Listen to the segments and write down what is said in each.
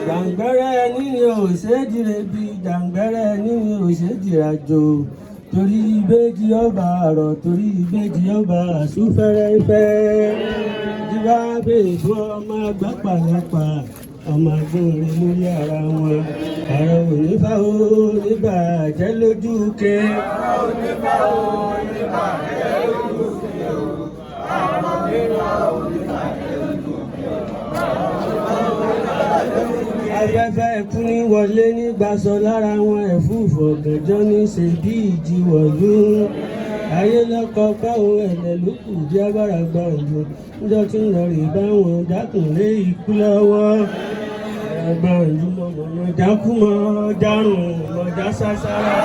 jàǹgbẹ́rẹ́ ní ò ṣe é dire bí jàǹgbẹ́rẹ́ ní ò ṣe é dìrajò torí ìbejì ọba àrọ̀ torí ìbejì ọba àsúfẹ́rẹ́fẹ́ jíwá bèè fún ọmọ àgbàpàlápà ọmọ agbóhùn lórí ara wọn àrọ̀ onífà ó nígbà jẹ́ lójú ke. àrọ̀ onífà ó nígbà jẹ́ lójú ke o àrọ̀ onífà ó nígbà jẹ́ lójú ke o. afẹ́fẹ́ ẹkún ní wọlé nígbàsọ lára wọn ẹ̀fúùfù ọ̀gànjọ́ ní ṣe bí ìjì wọ̀lú ayé lọ́kọ̀ báwọn ẹ̀lẹ́ ló kù bí agbára gba òjò níjọ́ tí ń lọ rè báwọn dákùnlé ikú lọ́wọ́ ẹ̀gbọ́n ìlú mọ̀mọ́ dákú mọ́ dárùn mọ́já sására.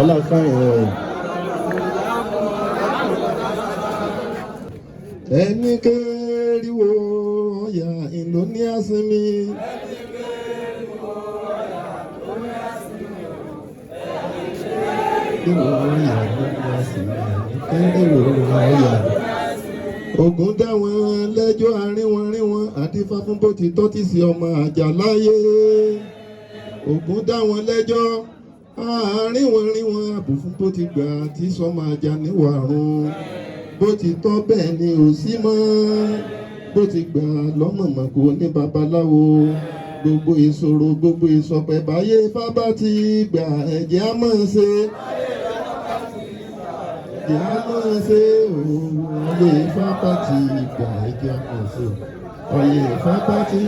ọlọ́fà ẹ̀rọ ẹni kẹ́rìwò ọ̀yà ìlú ní àsinmi. Ògún dá wọn lẹ́jọ́ àríwọ̀nríwọ̀n àti fáfún bó ti tọ́ tí sí ọmọ àjà láyé. Ògún dá wọn lẹ́jọ́ àríwọ̀nríwọ̀n àbùfún bó ti gbà tí sọmọ àjà níwàrún. Bó ti tọ́ bẹ́ẹ̀ ni ò sí mọ́ bó ti gbà lọ́mọ̀mọ̀ kò ní babaláwo gbogbo ìṣòro gbogbo ìṣọ̀pẹ̀ báyé fábá ti gbà ẹ̀jẹ̀ á mọ̀ ṣe ẹ̀jẹ̀ á mọ̀ ṣe òun ayé fábá ti gbà ẹ̀jẹ̀ á mọ̀ ṣe ayé fábá ti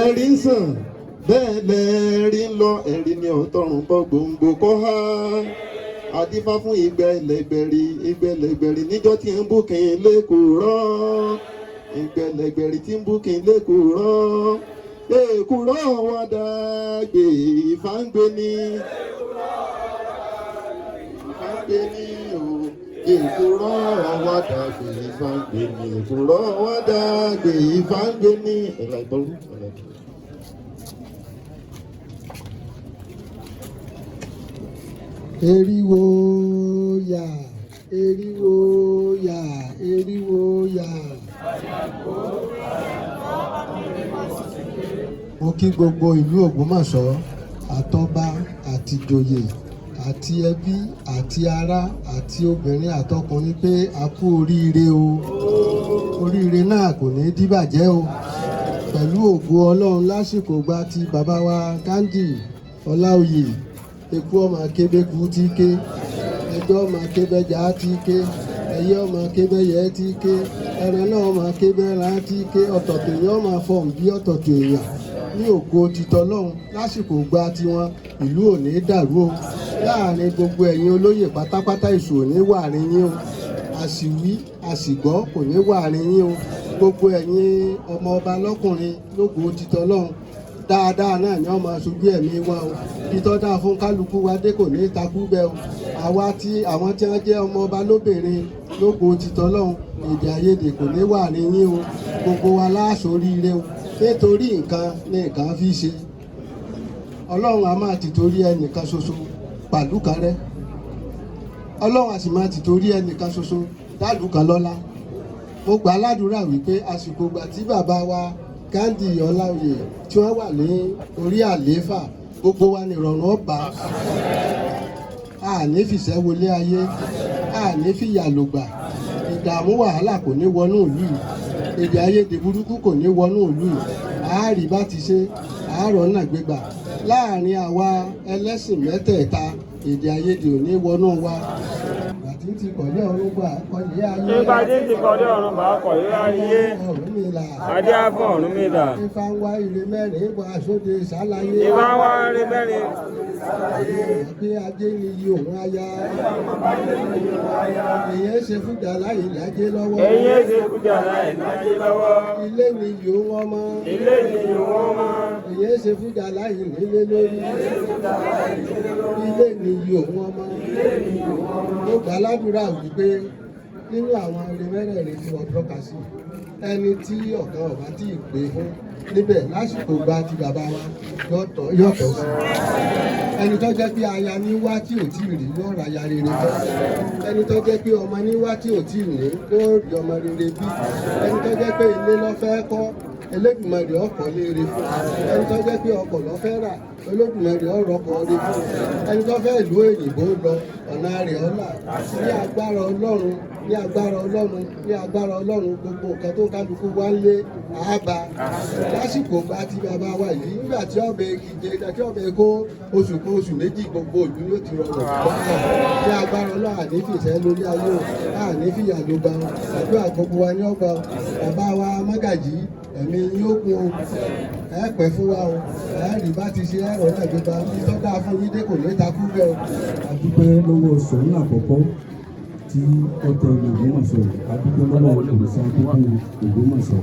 ẹ̀rí ń sàn bẹ́ẹ̀ lẹ́ẹ̀rí ń lọ ẹ̀rí ni ọ̀tọ̀run bọ́ gbòǹgbò kọ́ ha adífá fún ìgbẹ́lẹ̀gbẹ̀rì níjọ́ tí ń bùkín lẹ́kùrọ́ ìgbẹ́lẹ̀gbẹ̀rì tí ń bùkín lẹ́kùrọ́ èkùrọ́ wà dàgbé ìfáǹgbé ní o èkùrọ́ wà dàgbé ìfáǹgbé ní èkùrọ́ wà dàgbé ìfáǹgbé ní ẹ̀rọ ìbọ̀rú. Eriwo ya, eriwo ya, eriwo ya. Mo kí gbogbo ìlú Ògbómọ̀ṣọ́ àtọba àti ìjòyè àti ẹbí àti ará àti obìnrin àtọkùnrin pé a kú oríire o. Oríire náà kò ní díbàjẹ́ o. Pẹ̀lú ògo Ọlọ́run lásìkò gba ti bàbá wa Ghandi Olaoye. Eku ọmọ akébéku ti ké, ẹjọ́ ọmọ akébẹ́jà ti ké, ẹyẹ ọmọ akébẹ́yẹ ti ké, ẹran náà ọmọ akébẹ́ra ti ké, ọ̀tọ̀tọ̀ èèyàn ọmọ afọ̀n bí ọ̀tọ̀tọ̀ èèyàn ní ògo titọ́ lọ́hùn lásìkò gba tiwọn ìlú ò ní dàrú o. Láàrin gbogbo ẹ̀yin olóyè pátápátá ìṣù ò ní wà rin yín o. Àṣìwí àṣìgbọ́ kò ní wà rin yín o. Gbogbo ẹ̀yin ọmọ ọba lọ́kùnrin lógo titọ́ lọ́hùn dáadáa náà ni wọ́n máa ṣojú ẹ̀mí wa o. Títọ́ dáa fún kálukú wa dé kò ní takú bẹ́ o. Àwọn tí wọ́n jẹ́ ọmọ ọba lóbìnrin lógo titọ́ lọ́hùn èdè àìyedè kò ní wà ní yín o. Gbogbo wa láṣoríire o. Nítorí nǹkan ni nǹkan fi ṣe. Ọlọ́run a máa ti torí ẹnìkan ṣoṣo pàlú kan rẹ́. Ọlọ́run a sì máa ti torí ẹnìkan ṣoṣo dálù kan lọ́lá. Mo gbà ládùúrà wípé àsìkò gbà tí bàbá wa Ghandi Olaoye tí wọ́n wà ní orí àlééfà gbogbo wa ní ìrọ̀rùn ọba. A ní fìṣẹ́ wọlé ayé, a ní fìyà lògbà, ìdààmú wàhálà kò ní wọnú ìlú yìí, èdè àìyedè burúkú kò ní wọnú ìlú yìí. Àárí bá ti ṣe àárọ̀ náà gbégbà láàrin àwa ẹlẹ́sìn mẹ́tẹ̀ẹ̀ta èdè àìyedè ò ní wọnú wa. Bàtí ti kọ̀lé ọ̀run gbà kọ̀lé ayé. Ìbàdí ti kọ̀lé ọ̀run bá kọ̀lé ayé. Ọ̀rúnmìlà. Adé á fún Ọ̀rúnmìlà. Ifá ń wá ire mẹ́rin bọ̀ aṣọ́de ṣáláyé. Ifá ń wá ire mẹ́rin. Pé ajé ni iye òun aya. Èyí ṣe fújà láyé lájé lọ́wọ́. Èyí ṣe fújà láyé lájé lọ́wọ́. Ilé ni iye òun ọmọ. Ilé ni iye òun ọmọ. Èyí ṣe fújà láyé nílé lórí. Ilé ni iye òun ọmọ. Mo gbà ládùúrà wípé nínú àwọn eré mẹ́rẹ̀ẹ̀rin tí wọ́n tọ́ka sí ẹni tí ọ̀gá ọ̀bá tí ì pé fún níbẹ̀ lásìkò gba ti bàbá wa yọ̀tọ̀ sí. Ẹni tó jẹ́ pé aya ní wá tí ò tí ì rí yóò ra aya rere fẹ́. Ẹni tó jẹ́ pé ọmọ ní wá tí ò tí ì ní yóò rí ọmọ rere bí. Ẹni tó jẹ́ pé ilé ló fẹ́ kọ́ Olódùmarè ọkọ̀ léere fún. Ẹni tó jẹ́ pé ọkọ̀ ló fẹ́ rà Olódùmarè ọ̀rọ̀kọ̀ rí fún. Ẹni tó fẹ́ ìlú òyìnbó lọ ọ̀nà rẹ̀ ọ̀la ní agbára Ọlọ́run ní agbára Ọlọ́run ní agbára Ọlọ́run gbogbo nǹkan tó kálukú wá ń lé àábà lásìkò gba ti bàbá wa yìí nígbà tí ọbẹ̀ ìjẹ tí ọbẹ̀ kó oṣù kan oṣù méjì gbogbo ìlú yóò ti rọrùn ní agbára Ọlọ́run àní fìṣẹ́ lórí ayé o àní fìyà ló gba àdúrà gbogbo wa ní ọgbà bàbá wa Mágàjí ẹ̀mí yóò kún o ẹ pẹ́ fún wa o ẹ rí bá ti ṣe ẹ̀rọ náà gbégbá tó dáa fún yín dé kò ní takú bẹ́ẹ̀ o. Adúpẹ́ lọ́wọ́ Soun àkọ́kọ́ tí ó tẹ Ògbómọ̀ṣọ́ adúpẹ́ lọ́wọ́ òrìṣà àkókò Ògbómọ̀ṣọ́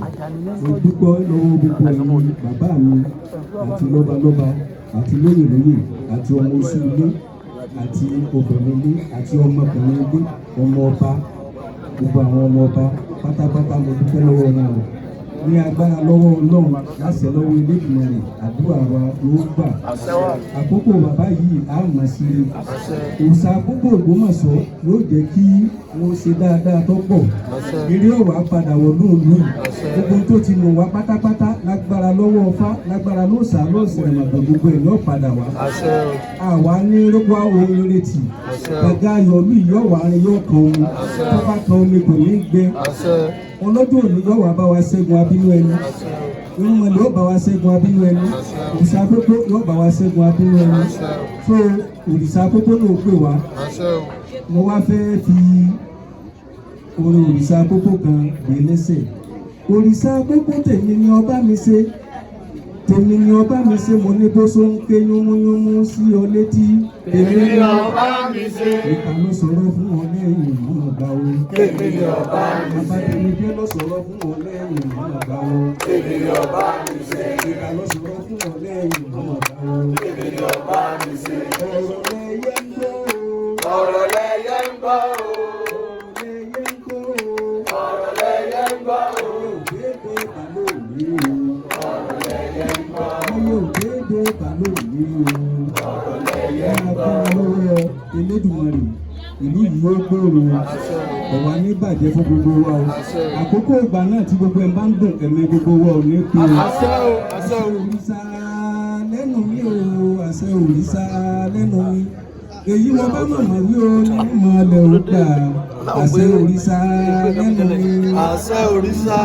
mo dúpẹ́ lọ́wọ́ gbogbo ẹ̀yin bàbá mi àti lọ́balọ́ba àti lóyèlóyè àti ọmọ oṣù ilé àti obìnrin ilé àti ọmọkùnrin ilé ọmọ ọba gbogbo àwọn ọmọ ọba pátápátá mo dúpẹ́ lọ́wọ́ wọn o ní agbára lọ́wọ́ Ọlọ́run láṣẹ lọ́wọ́ Elédùmarè àdúrà wa yóò gbà àkókò bàbá yìí á mọ̀ sí i òòṣà àkókò Ògbómọ̀ṣọ́ yóò jẹ́ kí wọ́n ṣe dáadáa tó pọ̀ eré ọ̀wá padà wọ̀ lóòlù gbogbo tó ti mọ̀ wá pátápátá lágbára lọ́wọ́ Ọfá lágbára lóòṣà lọ́ọ̀sẹ̀ ìmọ̀gbọ̀n gbogbo ẹ̀ yóò padà wá àwa ní rọ́gbà ohun retí gbàgá ayọ̀lú ìyọ̀wá yóò kan omi tó bá kan omi kò ní gbẹ ọlọ́dún òní yóò wá bá wa ṣẹ́gun abínú ẹni Òrumọgẹ yóò bá wa ṣẹ́gun abínú ẹni, òrìṣà àkókò yóò bá wa ṣẹ́gun abínú ẹni. So òrìṣà àkókò ló pè wá. Mo wá fẹ́ fi orin òrìṣà àkókò kan gbé lẹ́sẹ̀. Òrìṣà àkókò tèmi ni ọba mi ṣe, tèmi ni ọba mi ṣe, mo ní bó so ń ké yúnmúyúnmú sí ọ létí. Tèmi ni ọba mi ṣe. Ìkà ló sọ̀rọ̀ fún ọ lẹ́yìn ọmọ ọgbà o. Tèmi ni ọba mi ṣe. Àbátá ló sọ̀rọ̀ fún ọ lẹ́yìn ọmọ ọgbà o. Tèmi ni ọba mi ṣe. Ìkà ló sọ̀rọ̀ fún ọ lẹ́yìn ọmọ ọgbà o. Tèmi ni ọba mi ṣe. Ọ̀rọ̀ lẹyẹ ń gbọ́ o. Ọ̀rọ̀ lẹyẹ ń gbọ́ o. Ọ̀rọ̀ lẹyẹ ń gbọ́ o. Ọ̀rọ̀ lẹyẹ ń gbọ́ o. Ọ̀rọ̀ lẹyẹ ń gbọ́ o. Elédùmarè ìlú yìí ó gbòòrò ọ̀wá ní bàjẹ́ fún gbogbo wa o. Àkókò ìgbà náà tí gbogbo ẹ̀ bá ń dùn ẹ̀mí gbogbo wa ò ní pé o. Àṣẹ òrìṣà lẹ́nu mi o, àṣẹ òrìṣà lẹ́nu mi. Èyí mo bá mọ̀mọ́ wí o ní mọ̀lẹ́ ò gbà. Àṣẹ òrìṣà lẹ́nu mi. Àṣẹ òrìṣà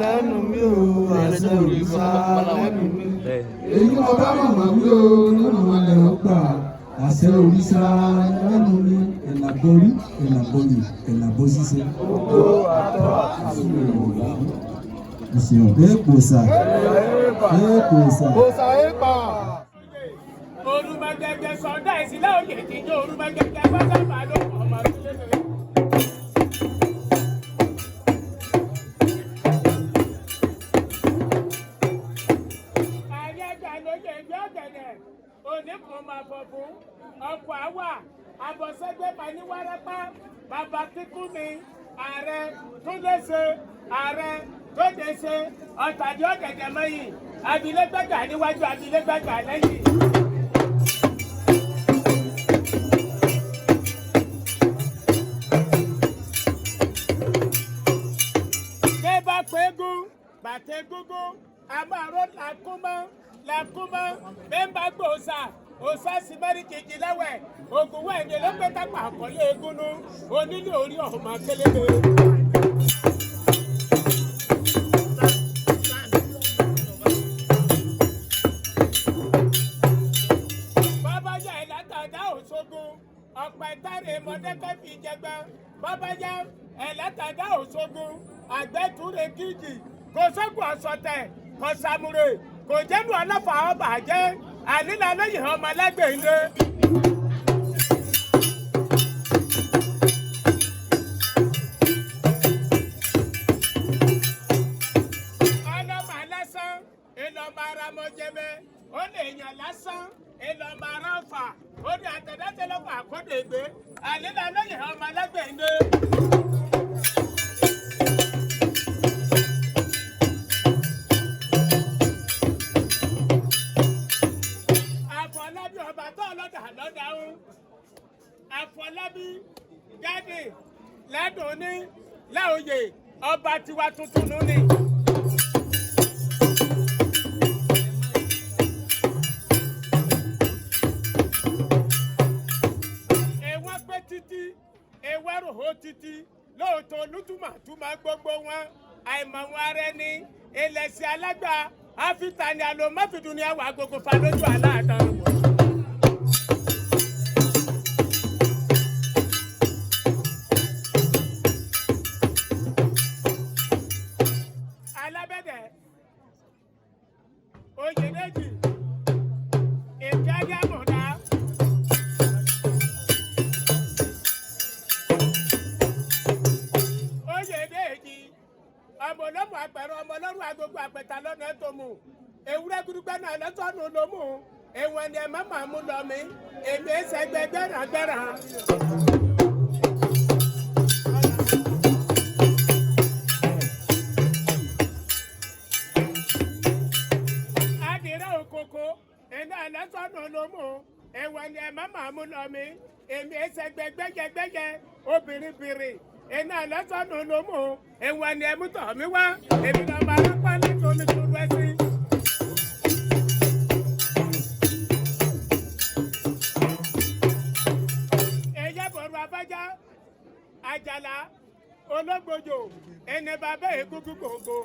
lẹ́nu mi o. Àṣẹ òrìṣà lẹ́nu mi. Èyí mo bá mọ̀mọ́ wí o ní mọ̀lẹ́ ò gbà. Àṣẹ òrìṣà lẹ́nu mi. Ẹ̀làbọ̀rí ẹ̀làbọ̀rì ẹ̀làbọ̀ ṣíṣe. Èèpòsà èèpòsà. Òrumọgẹgẹ sọdá ìsìlẹ̀ òye ìdíjọ́ Òrumọgẹgẹ pátápá ló pọ̀ ọmọ sílẹ̀. Àyẹ̀gbà lóye ìgbé ọ̀gẹ̀dẹ̀, oníkùn máa bọ̀ fún ọkọ̀ àwà, àbọ̀sẹ́gbẹ́ máa ní wárápá, bàbá kíkú ni ààrẹ tó léṣe, ààrẹ tó déṣe, ọ̀tàdí ọ̀gẹ̀dẹ̀ mẹ́yìn, abilégbàgbà níwájú abilégbàgbà lẹ́yìn. Pégún bàtẹ gógó àmàrò làkúmọ́ bẹ́ńbà gbòòsà òsà símẹ́rì kejì lẹ́wẹ̀ ògùn wẹ̀nyẹ ló pé tápà àkọlé egúnú onílé orí ọ̀hún máa kélébé. Bábáyá ẹ̀látàdá Òṣogbo ọ̀pọ̀ ìtàrè mọ́dẹ́kẹ́ fi jẹgbẹ́ bábáyá ẹ̀látàdá Òṣogbo àgbẹ̀túrè kíjì kò sọ́gun ọ̀sọ̀tẹ̀ kò sàmúrè kò jẹ́nu ọlọ́fà ọba jẹ́ ànílà lóyìn ọmọ lágbèǹde. ọlọ́mọ lásán ìlọ́mọ aramọ́jẹ́mẹ́ ó lè yàn lásán ìlọ́mọ aráfà ó ní àtẹ̀dátẹ́lọ́fà àkọ́dẹ̀gbẹ́ ànílà lóyìn ọmọ lágbèǹde. Afọlábí Ghandi Olaoye Olaoye ọba tiwa tuntun nù ni. Èwọ́n pé títí ewé ròhó títí lóòótọ́ olùtúmọ̀túmọ̀ gbogbo wọn àìmọ̀ wọn ara ẹni ẹlẹ́sìn alágbà àfitàní àlòmọ́fìdún ni àwọn agogo fa lójú aláàtàn. Oyèdèjì ìjáde àmọ̀dá Oyèdèjì ọmọ olómù àpẹẹrẹ ọmọ ọlọ́run agogo àpẹta lọ́nà ẹ̀tọ́mù ewúrẹ́ gbúdúgbẹ́ náà lọ́tọ́nù olómù èèwọ̀n ni ẹ̀ má máa mú lọ mí èmi ẹ̀sẹ̀ gbẹgbẹ́ràgbẹ́rà. Iná ẹlẹ́sọ̀nù ló mú ẹ̀wọ̀n ni ẹ̀ má máa mú lọ mí èmi ẹsẹ̀ gbẹgbẹ́jẹgbẹ́jẹ obìnrin bìrì iná ẹlẹ́sọ̀nù ló mú ẹ̀wọ̀n ni ẹ̀ mú tọ̀ mí wá èmi náà máa rápá lẹ́tọ̀ omi tó rẹ́ sí. Ẹ̀yẹ́ bọ̀rù abájá àjàlá ológbòjò ẹni bàbá ègúngún gbòǹgbò.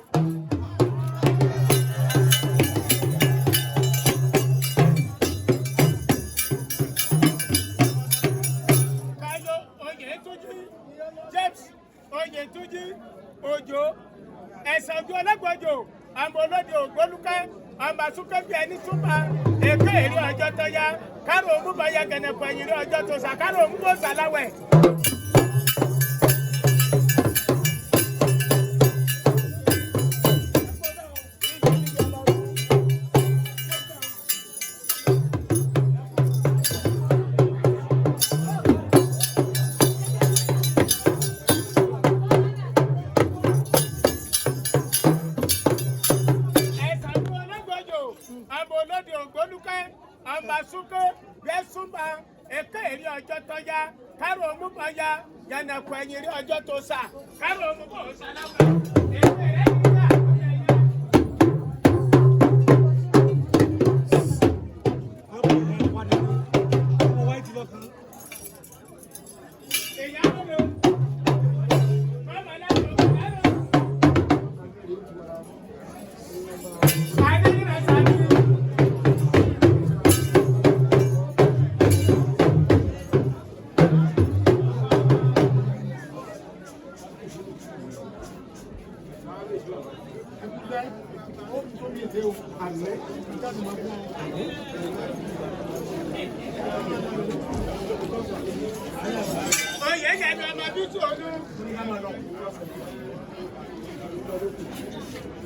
súnmọ́ èké èrè ọjọ́ tó yá kárò òmù bá yá gẹ̀nẹ̀pọ̀ ẹ̀yìn rí ọjọ́ tó sà kárò òmù bó sàláwẹ̀. Kárò òmù bá yá gẹ̀nẹ̀pọ̀ ẹ̀yìn rí ọjọ́ tó sà kárò òmù bó sàláwẹ̀.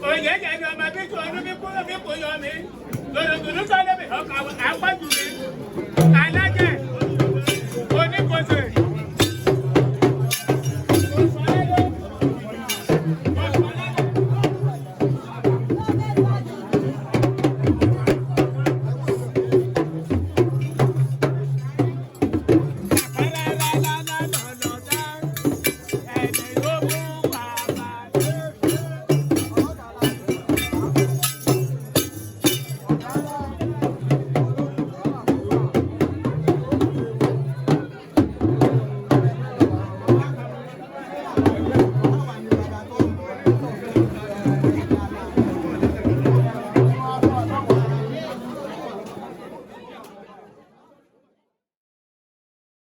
Oye, ya no me pico, no me puedo, me puedo, me. Lo que no sale mejor, aguanta.